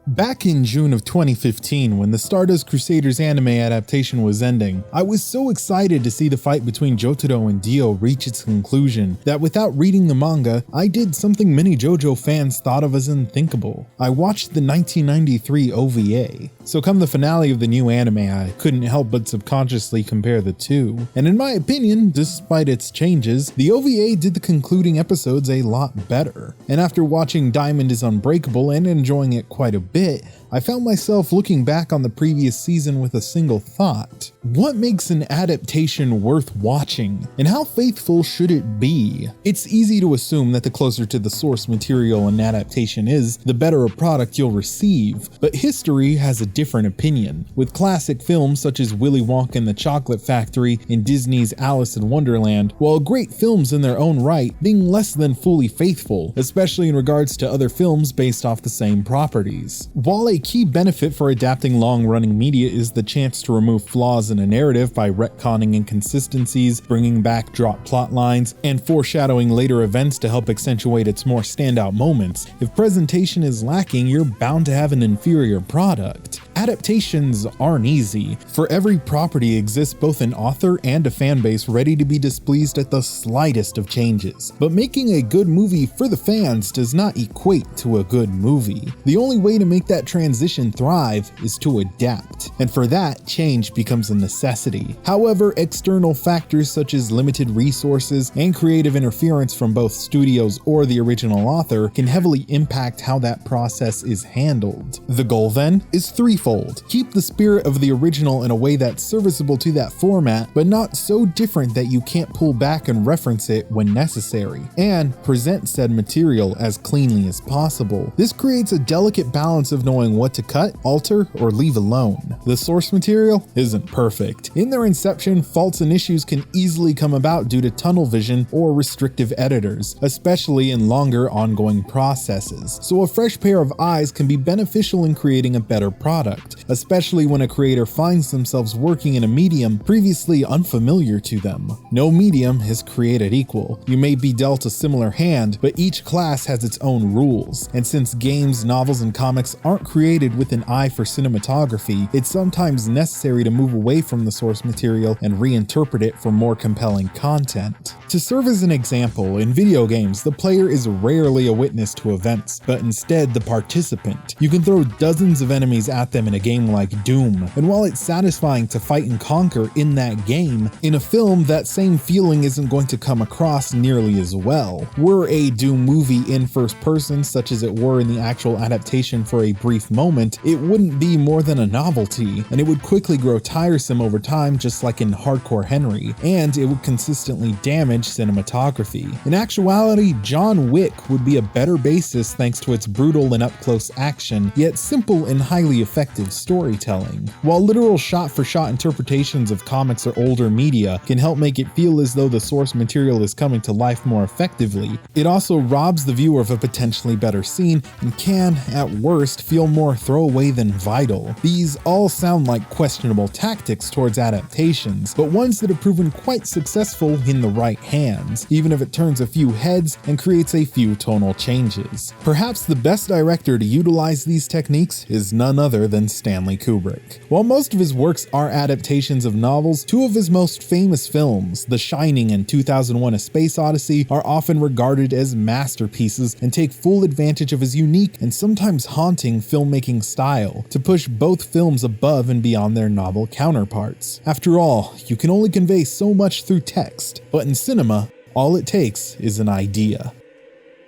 Back in June of 2015, when the Stardust Crusaders anime adaptation was ending, I was so excited to see the fight between Jotaro and Dio reach its conclusion that without reading the manga, I did something many JoJo fans thought of as unthinkable. I watched the 1993 OVA. So come the finale of the new anime, I couldn't help but subconsciously compare the two. And in my opinion, despite its changes, the OVA did the concluding episodes a lot better. And after watching Diamond is Unbreakable and enjoying it quite a bit, I found myself looking back on the previous season with a single thought. What makes an adaptation worth watching, and how faithful should it be? It's easy to assume that the closer to the source material an adaptation is, the better a product you'll receive, but history has a different opinion. With classic films such as Willy Wonka and the Chocolate Factory and Disney's Alice in Wonderland, while great films in their own right, being less than fully faithful, especially in regards to other films based off the same properties. While a key benefit for adapting long-running media is the chance to remove flaws in a narrative by retconning inconsistencies, bringing back dropped plot lines, and foreshadowing later events to help accentuate its more standout moments, if presentation is lacking, you're bound to have an inferior product. Adaptations aren't easy. For every property exists both an author and a fanbase ready to be displeased at the slightest of changes. But making a good movie for the fans does not equate to a good movie. The only way to make that transition thrive is to adapt, and for that, change becomes a necessity. However, external factors such as limited resources and creative interference from both studios or the original author can heavily impact how that process is handled. The goal then is threefold. Keep the spirit of the original in a way that's serviceable to that format, but not so different that you can't pull back and reference it when necessary, and present said material as cleanly as possible. This creates a delicate balance of knowing what to cut, alter, or leave alone. The source material isn't perfect. In their inception, faults and issues can easily come about due to tunnel vision or restrictive editors, especially in longer ongoing processes. So a fresh pair of eyes can be beneficial in creating a better product, especially when a creator finds themselves working in a medium previously unfamiliar to them. No medium is created equal. You may be dealt a similar hand, but each class has its own rules, and since games, novels, and comics aren't created with an eye for cinematography, it's sometimes necessary to move away from the source material and reinterpret it for more compelling content. To serve as an example, in video games, the player is rarely a witness to events, but instead the participant. You can throw dozens of enemies at them in a game like Doom, and while it's satisfying to fight and conquer in that game, in a film that same feeling isn't going to come across nearly as well. Were a Doom movie in first person, such as it were in the actual adaptation for a brief moment, it wouldn't be more than a novelty, and it would quickly grow tiresome over time just like in Hardcore Henry, and it would consistently damage cinematography. In actuality, John Wick would be a better basis thanks to its brutal and up-close action, yet simple and highly effective storytelling. While literal shot-for-shot interpretations of comics or older media can help make it feel as though the source material is coming to life more effectively, it also robs the viewer of a potentially better scene and can, at worst, feel more throwaway than vital. These all sound like questionable tactics towards adaptations, but ones that have proven quite successful in the right hands, even if it turns a few heads and creates a few tonal changes. Perhaps the best director to utilize these techniques is none other than Stanley Kubrick. While most of his works are adaptations of novels, two of his most famous films, The Shining and 2001: A Space Odyssey, are often regarded as masterpieces and take full advantage of his unique and sometimes haunting filmmaking style to push both films above and beyond their novel counterparts. After all, you can only convey so much through text, but in cinema, all it takes is an idea.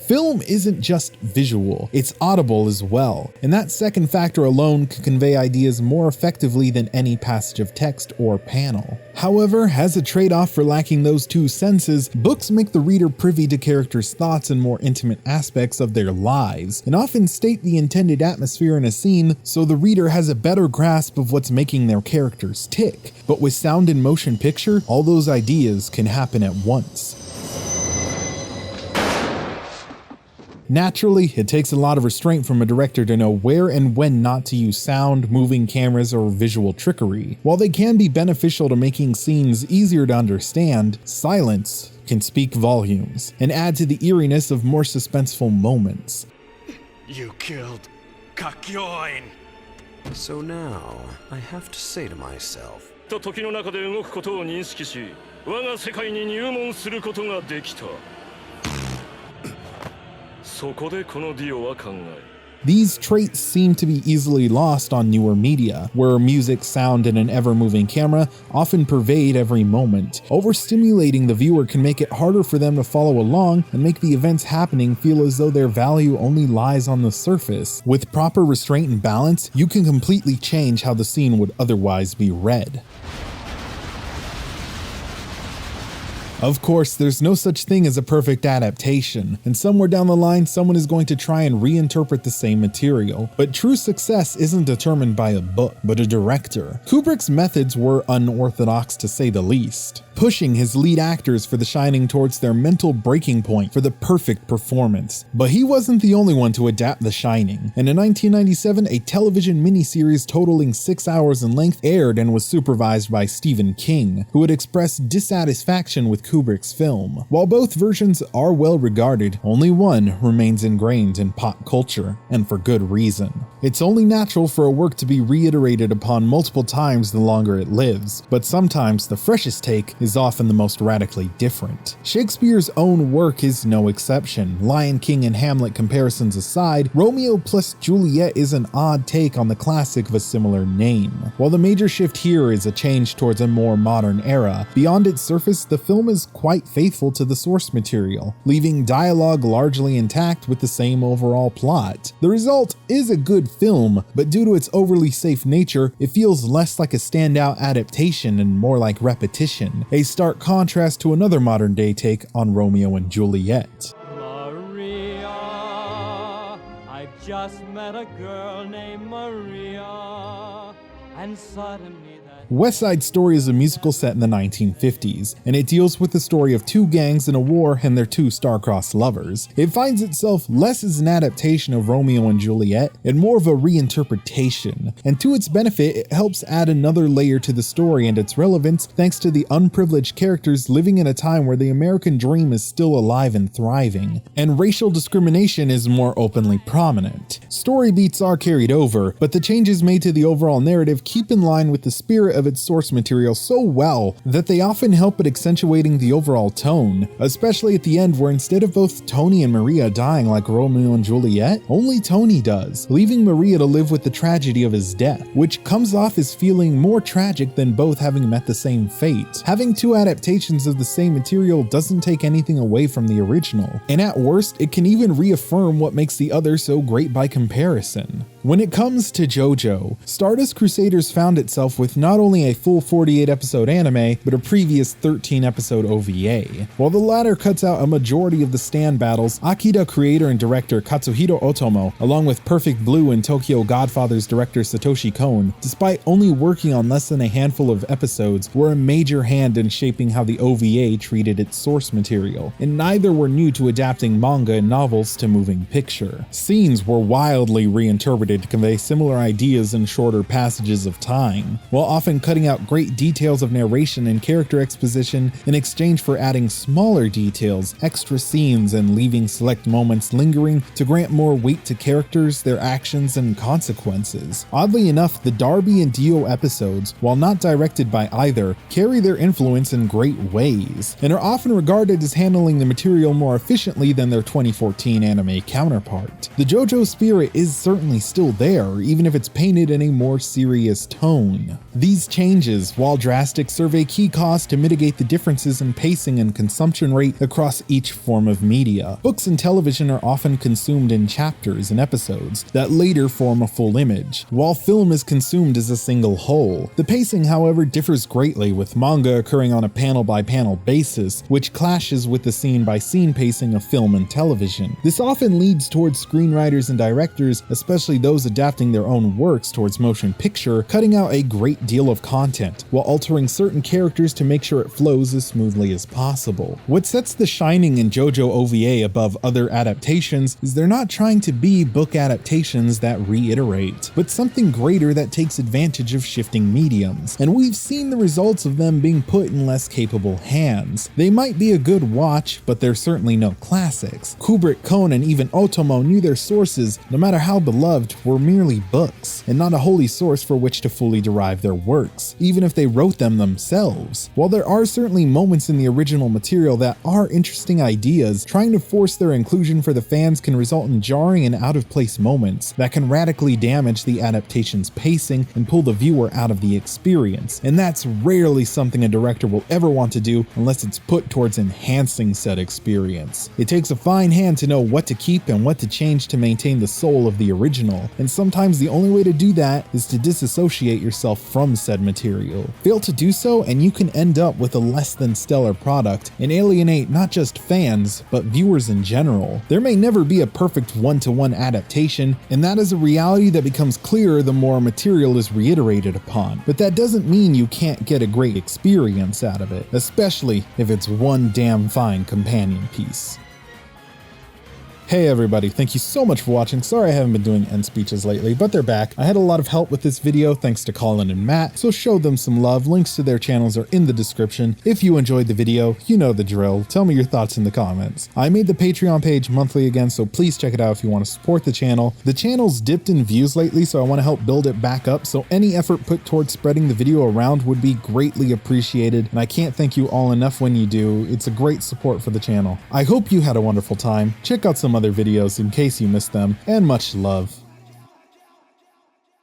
Film isn't just visual, it's audible as well, and that second factor alone can convey ideas more effectively than any passage of text or panel. However, as a trade-off for lacking those two senses, books make the reader privy to characters' thoughts and more intimate aspects of their lives, and often state the intended atmosphere in a scene so the reader has a better grasp of what's making their characters tick. But with sound and motion picture, all those ideas can happen at once. Naturally, it takes a lot of restraint from a director to know where and when not to use sound, moving cameras, or visual trickery. While they can be beneficial to making scenes easier to understand, silence can speak volumes and add to the eeriness of more suspenseful moments. You killed So now, I have to say to myself, 時の中で動くことを認識し、我が世界に入門することができた。そこでこのディオは考え。 These traits seem to be easily lost on newer media, where music, sound, and an ever-moving camera often pervade every moment. Overstimulating the viewer can make it harder for them to follow along and make the events happening feel as though their value only lies on the surface. With proper restraint and balance, you can completely change how the scene would otherwise be read. Of course, there's no such thing as a perfect adaptation, and somewhere down the line someone is going to try and reinterpret the same material. But true success isn't determined by a book, but a director. Kubrick's methods were unorthodox to say the least, pushing his lead actors for The Shining towards their mental breaking point for the perfect performance. But he wasn't the only one to adapt The Shining, and in 1997 a television miniseries totaling 6 hours in length aired and was supervised by Stephen King, who had expressed dissatisfaction with Kubrick's film. While both versions are well regarded, only one remains ingrained in pop culture, and for good reason. It's only natural for a work to be reiterated upon multiple times the longer it lives, but sometimes the freshest take is often the most radically different. Shakespeare's own work is no exception. Lion King and Hamlet comparisons aside, Romeo plus Juliet is an odd take on the classic of a similar name. While the major shift here is a change towards a more modern era, beyond its surface, the film is quite faithful to the source material, leaving dialogue largely intact with the same overall plot. The result is a good film, but due to its overly safe nature, it feels less like a standout adaptation and more like repetition, a stark contrast to another modern day take on Romeo and Juliet. Maria, I've just met a girl named Maria, and suddenly West Side Story is a musical set in the 1950s, and it deals with the story of two gangs in a war and their two star-crossed lovers. It finds itself less as an adaptation of Romeo and Juliet and more of a reinterpretation, and to its benefit it helps add another layer to the story and its relevance thanks to the unprivileged characters living in a time where the American dream is still alive and thriving, and racial discrimination is more openly prominent. Story beats are carried over, but the changes made to the overall narrative keep in line with the spirit of its source material so well that they often help at accentuating the overall tone, especially at the end where instead of both Tony and Maria dying like Romeo and Juliet, only Tony does, leaving Maria to live with the tragedy of his death, which comes off as feeling more tragic than both having met the same fate. Having two adaptations of the same material doesn't take anything away from the original, and at worst, it can even reaffirm what makes the other so great by comparison. When it comes to JoJo, Stardust Crusaders found itself with not only a full 48-episode anime, but a previous 13-episode OVA. While the latter cuts out a majority of the stand battles, Akira creator and director Katsuhiro Otomo, along with Perfect Blue and Tokyo Godfathers director Satoshi Kon, despite only working on less than a handful of episodes, were a major hand in shaping how the OVA treated its source material, and neither were new to adapting manga and novels to moving picture. Scenes were wildly reinterpreted to convey similar ideas in shorter passages of time, while often cutting out great details of narration and character exposition in exchange for adding smaller details, extra scenes, and leaving select moments lingering to grant more weight to characters, their actions, and consequences. Oddly enough, the Darby and Dio episodes, while not directed by either, carry their influence in great ways, and are often regarded as handling the material more efficiently than their 2014 anime counterpart. The JoJo spirit is certainly still there, even if it's painted in a more serious tone. These changes, while drastic, serve a key cause to mitigate the differences in pacing and consumption rate across each form of media. Books and television are often consumed in chapters and episodes that later form a full image, while film is consumed as a single whole. The pacing, however, differs greatly, with manga occurring on a panel-by-panel basis, which clashes with the scene-by-scene pacing of film and television. This often leads towards screenwriters and directors, especially those adapting their own works towards motion picture, cutting out a great deal of content, while altering certain characters to make sure it flows as smoothly as possible. What sets The Shining and JoJo OVA above other adaptations is they're not trying to be book adaptations that reiterate, but something greater that takes advantage of shifting mediums, and we've seen the results of them being put in less capable hands. They might be a good watch, but they're certainly no classics. Kubrick, Kon, and even Otomo knew their sources, no matter how beloved, were merely books, and not a holy source for which to fully derive their works, even if they wrote them themselves. While there are certainly moments in the original material that are interesting ideas, trying to force their inclusion for the fans can result in jarring and out-of-place moments that can radically damage the adaptation's pacing and pull the viewer out of the experience, and that's rarely something a director will ever want to do unless it's put towards enhancing said experience. It takes a fine hand to know what to keep and what to change to maintain the soul of the original, and sometimes the only way to do that is to disassociate yourself from said material. Fail to do so and you can end up with a less than stellar product and alienate not just fans, but viewers in general. There may never be a perfect one-to-one adaptation, and that is a reality that becomes clearer the more material is reiterated upon, but that doesn't mean you can't get a great experience out of it, especially if it's one damn fine companion piece. Hey everybody, thank you so much for watching. Sorry I haven't been doing end speeches lately, but they're back. I had a lot of help with this video thanks to Kawlun and Matt, so show them some love. Links to their channels are in the description. If you enjoyed the video, you know the drill. Tell me your thoughts in the comments. I made the Patreon page monthly again, so please check it out if you want to support the channel. The channel's dipped in views lately, so I want to help build it back up, so any effort put towards spreading the video around would be greatly appreciated, and I can't thank you all enough when you do. It's a great support for the channel. I hope you had a wonderful time. Check out some other videos in case you missed them, and much love.